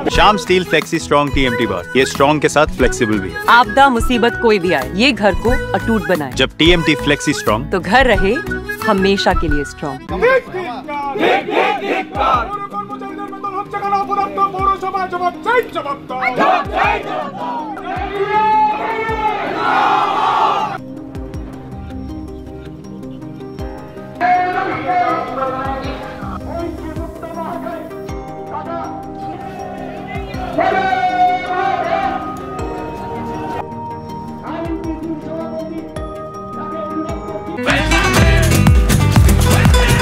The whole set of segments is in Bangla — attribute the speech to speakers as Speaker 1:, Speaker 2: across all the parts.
Speaker 1: Shyam steel flexi strong TMT बार, ये स्ट्रॉन्ग के साथ फ्लेक्सिबल भी है।
Speaker 2: आपदा मुसीबत कोई भी आए, ये घर को अटूट बनाए।
Speaker 1: जब टीएमटी फ्लेक्सी स्ट्रॉन्ग,
Speaker 2: तो घर रहे हमेशा के लिए स्ट्रॉन्ग।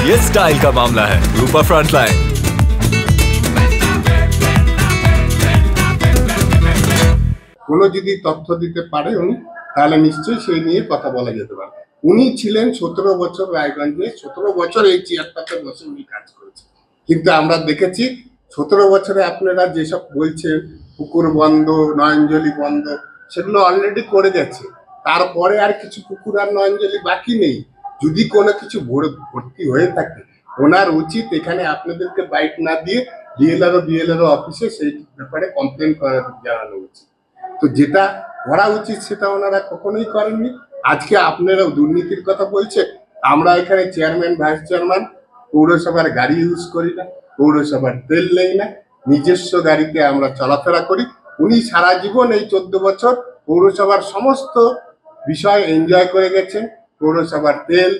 Speaker 3: ये स्टाइल का मामला है। रूपा फ्रंटलाइन।
Speaker 4: কোনো যদি তথ্য দিতে পারে উনি, তাহলে নিশ্চয়ই সেই নিয়ে কথা বলা যেতে পারে। উনি ছিলেন 17 বছর রায়গঞ্জে, 17 বছর এই চেয়ারটাতে বসে উনি কাজ করেছেন। কিন্তু আমরা দেখেছি 17 বছরে আপনারা যেসব বলছেন পুকুর বন্ধ, নয়নজলি বন্ধ, সেগুলো অলরেডি করে গেছে। তারপরে আর কিছু পুকুর আর নয়নজলি বাকি নেই। যদি কোনো কিছু ভর্তি হয়ে থাকে, ওনার উচিত এখানে আপনাদেরকে বাইট না দিয়ে ডিএলআরও অফিসে সেই ব্যাপারে কমপ্লেন জানানো উচিত। তো যেটা করা উচিত সেটা ওনারা কখনোই করেননি। আজকে আপনারা দুর্নীতির কথা বলছে। আমরা এখানে চেয়ারম্যান, ভাইস চেয়ারম্যান পৌরসভার গাড়ি ইউজ করি না, পৌরসভার তেল নেই না, নিজস্ব গাড়িতে আমরা চলাফেরা করি। উনি সারা জীবন এই 14 বছর পৌরসভার সমস্ত বিষয় এনজয় করে গেছেন। পৌরসভার তেল,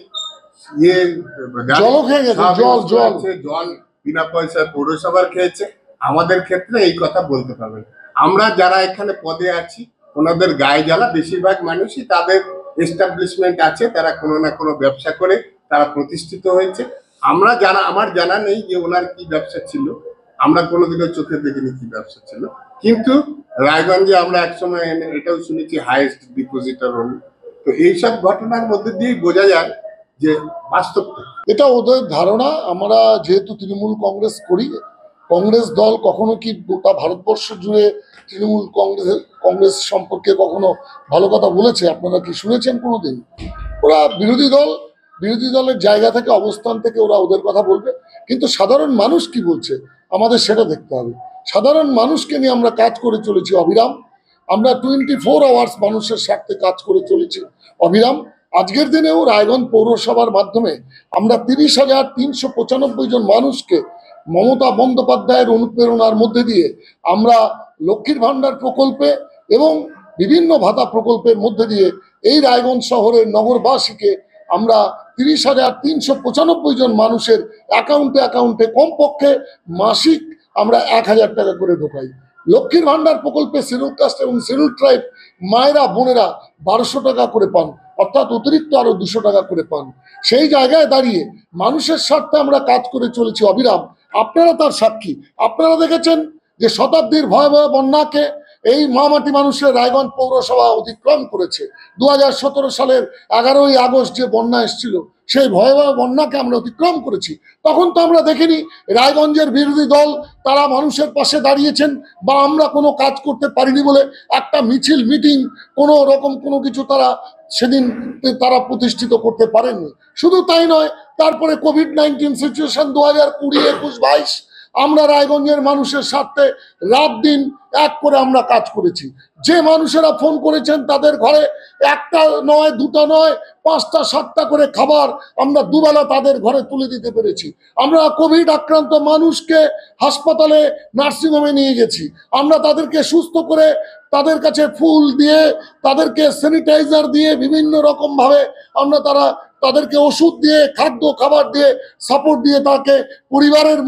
Speaker 4: জল বিনা পয়সায় পৌরসভার খেয়েছে। আমাদের ক্ষেত্রে এই কথা বলতে পারবেন। আমরা যারা এখানে পদে আছি, ওনাদের গায়ে জ্বালা। বেশিরভাগ মানুষই তাদের এস্টাবলিশমেন্ট আছে, তারা কোনো না কোনো ব্যবসা করে তারা প্রতিষ্ঠিত হয়েছে। আমার জানা নেই যে ওনার কি ব্যবসা ছিল, আমরা কোনোদিনও চোখে দেখিনি কি ব্যবসা ছিল। কিন্তু রায়গঞ্জে আমরা একসময় এটাও শুনেছি হাইয়েস্ট ডিপোজিটর উনি। তো এইসব ঘটনার মধ্যে দিয়েই বোঝা যায় যে বাস্তবটা।
Speaker 5: এটা ওদের ধারণা। আমরা যেহেতু তৃণমূল কংগ্রেস করি, কংগ্রেস দল কখনো কি গোটা ভারতবর্ষ জুড়ে তৃণমূল কংগ্রেস সম্পর্কে কখনো ভালো কথা বলেছে? আপনারা কি শুনেছেন কোনোদিন? ওরা বিরোধী দলের জায়গা থেকে, অবস্থান থেকে ওরা ওদের কথা বলবে। কিন্তু সাধারণ মানুষ কি বলছে আমাদের সেটা দেখতে হবে। সাধারণ মানুষকে নিয়ে আমরা কাজ করে চলেছি অবিরাম। আমরা 24 আওয়ার্স মানুষের স্বার্থে কাজ করে চলেছি অবিরাম। আজকের দিনেও রায়গঞ্জ পৌরসভার মাধ্যমে আমরা 30,395 জন মানুষকে মমতা বন্দ্যোপাধ্যায়ের অনুপ্রেরণার মধ্যে দিয়ে আমরা লক্ষ্মীর ভাণ্ডার প্রকল্পে এবং বিভিন্ন ভাতা প্রকল্পের মধ্যে দিয়ে এই রায়গঞ্জ শহরের নগরবাসীকে আমরা 30,395 জন মানুষের অ্যাকাউন্টে কমপক্ষে মাসিক আমরা 1,000 টাকা করে ঢোকাই। লক্ষ্মীর ভাণ্ডার প্রকল্পে শিডিউল কাস্ট এবং শিডিউল ট্রাইব মায়েরা বোনেরা 1200 টাকা করে পান, অর্থাৎ অতিরিক্ত আরো 200 টাকা করে পান। সেই জায়গায় দাঁড়িয়ে মানুষের স্বার্থে আমরা কাজ করে চলেছি অবিরাম। আপনারা তার সাক্ষী। আপনারা দেখেছেন যে শতাব্দীর ভয়াবহ বন্যাকে এই মহামাটি মানুষের রায়গঞ্জ পৌরসভা অতিক্রম করেছে। 2017 সালের 11ই আগস্ট যে বন্যা এসেছিল, সেই ভয়াবহ বন্যাকে আমরা অতিক্রম করেছি। তখন তো আমরা দেখিনি রায়গঞ্জের বিরোধী দল তারা মানুষের পাশে দাঁড়িয়েছেন, বা আমরা কোনো কাজ করতে পারিনি বলে একটা মিছিল, মিটিং, কোনো রকম কোনো কিছু তারা সেদিন তারা প্রতিষ্ঠিত করতে পারেননি। শুধু তাই নয়, তারপরে কোভিড-19 সিচুয়েশন 2020, 21, 22 আমরা রায়গঞ্জের মানুষের স্বার্থে রাত দিন এক করে আমরা কাজ করেছি। যে মানুষেরা ফোন করেছেন তাদের ঘরে একটা নয়, দুটো নয়, 5টা 7টা করে খাবার আমরা দুবেলা তাদের ঘরে তুলে দিতে পেরেছি। আমরা কোভিড আক্রান্ত মানুষকে হাসপাতালে, নার্সিংহোমে নিয়ে গেছি। আমরা তাদেরকে সুস্থ করে তাদের কাছে ফুল দিয়ে, তাদেরকে স্যানিটাইজার দিয়ে, বিভিন্ন রকম ভাবে আমরা তাদেরকে ওষুধ দিয়ে, খাদ্য খাবার দিয়ে, সাপোর্ট দিয়ে তাকে পরিবারের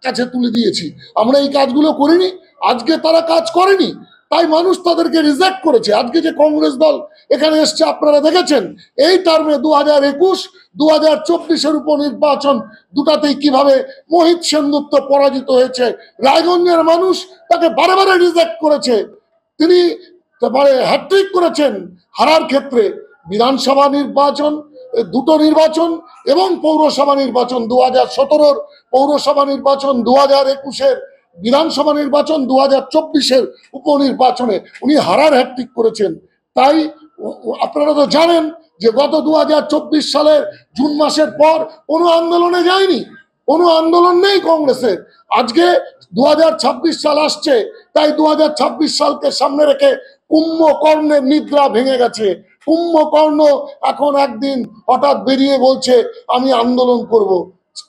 Speaker 5: কাছে তুলে দিয়েছি। আমরা এই কাজগুলো করিনি, আজকে তারা কাজ করেনি, তাই মানুষ তাদেরকে রিজেক্ট করেছে। আজকে যে কংগ্রেস দল এখানে এসছে, আপনারা দেখেছেন এই টার্মে 2021, 2024-এর উপনির্বাচন দুটাতেই কিভাবে মোহিত সেনগুপ্ত পরাজিত হয়েছে। রায়গঞ্জের মানুষ তাকে বারে বারে রিজেক্ট করেছে। তিনি হ্যাট্রিক করেছেন হারার ক্ষেত্রে। বিধানসভা নির্বাচন, দুটো নির্বাচন এবং পৌরসভা নির্বাচন, 2017-র পৌরসভা নির্বাচন, 2021-এর বিধানসভা নির্বাচন, 2024-এর উপনির্বাচনে উনি হারার হ্যাট্রিক করেছেন। তাই আপনারা তো জানেন যে গত 2024 সালের জুন মাসের পর কোনো আন্দোলনে যায়নি, কোনো আন্দোলন নেই কংগ্রেসের। আজকে 2026 সাল আসছে, তাই 2026 সালকে সামনে রেখে কুম্ভকর্ণের নিদ্রা ভেঙে গেছে। কুম্ভকর্ণ এখন একদিন হঠাৎ বেরিয়ে বলছে আমি আন্দোলন করব,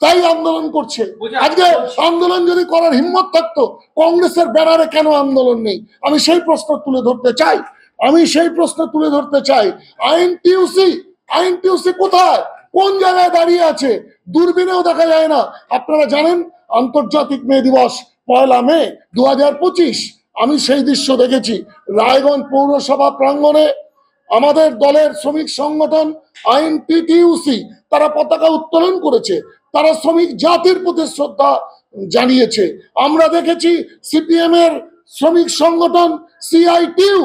Speaker 5: তাই আন্দোলন করছে। আজকে আন্দোলন যদি করার হিম্মত থাকতো, কংগ্রেসের ব্যানারে কেন আন্দোলন নেই? আমি সেই প্রশ্ন তুলে ধরতে চাই। আইএনটিইউসি কোথায়, কোন জায়গায় দাঁড়িয়ে আছে? দূরবীনেও দেখা যায় না। আপনারা জানেন আন্তর্জাতিক মে দিবস 1 মে 2025, আমি সেই দৃশ্য দেখেছি। রায়গঞ্জ পৌরসভা প্রাঙ্গণে আমাদের দলের শ্রমিক সংগঠন আইএনটিইউসি তারা পতাকা উত্তোলন করেছে, তারা শ্রমিক জাতির প্রতি শ্রদ্ধা জানিয়েছে। আমরা দেখেছি সিপিএম এর শ্রমিক সংগঠন সিআইটিইউ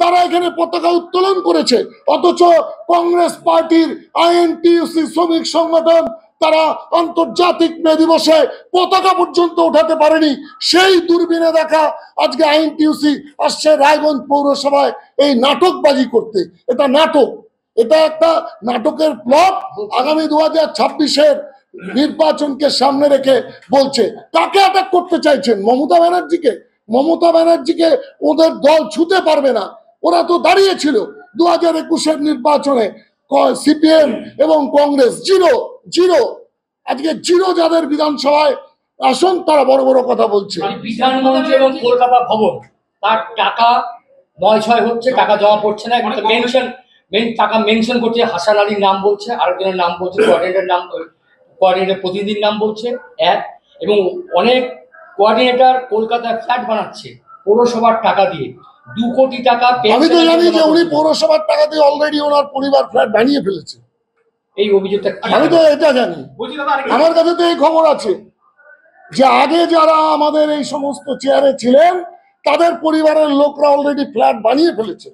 Speaker 5: তারা এখানে পতাকা উত্তোলন করেছে, অথচ কংগ্রেস পার্টির আইএনটিইউসি শ্রমিক সংগঠন তারা আন্তর্জাতিক মে দিবসে পতাকা পর্যন্ত উঠাতে পারেনি। সেই দূরবীনে দেখা আজকে আইএনটিইউসি আসছে রায়গঞ্জ পৌরসভায় এই নাটকবাজি করতে। এটা নাটক, এটা একটা নাটকের প্লট। আগামী 2026-এর নির্বাচনকে সামনে রেখে বলছে। কাকে অ্যাটাক করতে চাইছেন? মমতা ব্যানার্জিকে ওদের দল ছুতে পারবে না। ওরা তো দাঁড়িয়েছিল 2021-এর নির্বাচনে, সিপিএম এবং কংগ্রেস জিরো। আজকে জিরো যাদের বিধানসভায় আসন, তারা বড় বড় কথা বলছে।
Speaker 6: বিধানমঞ্চ এবং কলকাতা ভবন তার টাকা 9-6 হচ্ছে, টাকা জমা পড়ছে না। টাকা মেনশন করছে, হাসান আলীর নাম বলছে, আরেকজনের নাম বলছে, কোঅর্ডিনেটর প্রতিনিধির নাম বলছে এবং অনেক কোঅর্ডিনেটর কলকাতায় ফ্ল্যাট বানাচ্ছে পৌরসভার টাকা দিয়ে। 2 কোটি টাকা।
Speaker 5: আমি তো জানি যে উনি পৌরসভার টাকা দিয়ে অলরেডি ওনার পরিবার ফ্ল্যাট বানিয়ে ফেলেছে।
Speaker 6: এই অভিযোগটা
Speaker 5: আমি তো এটা জানি, আমার কাছে তো এই খবর আছে যে আগে যারা আমাদের এই সমস্ত চেয়ারে ছিলেন তাদের পরিবারের লোকরা অলরেডি ফ্ল্যাট বানিয়ে ফেলেছে,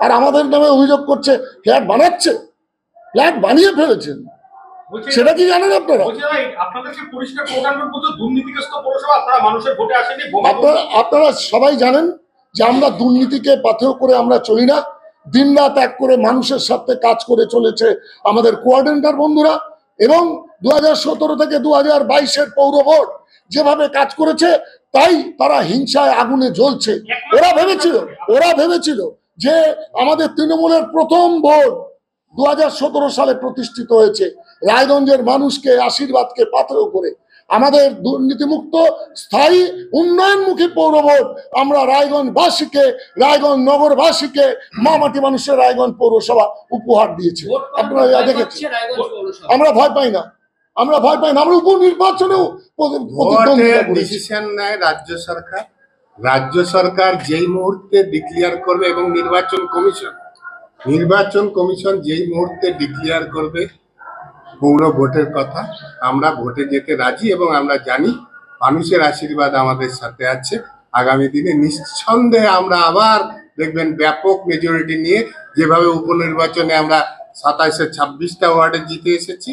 Speaker 5: আর আমাদের নামে অভিযোগ করছে ফ্ল্যাট বানিয়ে ফেলেছেন। সেটা কি জানেন আপনারা? আপনারা সবাই জানেন যে আমরা দুর্নীতিকে পাথেয় করে আমরা চলি না। দিনরাত এক করে মানুষের সাথে কাজ করে চলেছে আমাদের কোঅর্ডিনেটর বন্ধুরা। এবং 2017 থেকে 2022-এর পৌর ভোট যেভাবে কাজ করেছে, তাই তারা হিংসায় আগুনে জ্বলছে। ওরা ভেবেছিল যে আমাদের তৃণমূলের প্রথম ভোট 2017 সালে প্রতিষ্ঠিত হয়েছে রায়গঞ্জের মানুষকে আশীর্বাদকে পাথেয় করে। আমাদের দুর্নীতিমুক্ত স্থায়ী উন্নয়নমুখী পৌর ভোট আমরা রায়গঞ্জবাসীকে, রায়গঞ্জ নগরবাসীকে, মামাটি মানুষের রায়গঞ্জ পৌরসভা উপহার দিয়েছে। আপনারা দেখেছেন। আমরা ভয় পাই না। আমরা উপনির্বাচনেও
Speaker 4: ডিসিশন নেয় রাজ্য সরকার যেই মুহূর্তে ডিক্লেয়ার করবে, এবং নির্বাচন কমিশন যেই মুহূর্তে ডিক্লেয়ার করবে পৌর ভোটের কথা, আমরা ভোটে যেতে রাজি। এবং আমরা জানি মানুষের আশীর্বাদ আমাদের সাথে আছে। আগামী দিনে নিঃসন্দেহে আমরা আবার দেখবেন ব্যাপক মেজরিটি নিয়ে, যেভাবে উপনির্বাচনে আমরা 27-এ 26টা ওয়ার্ডে জিতে এসেছি,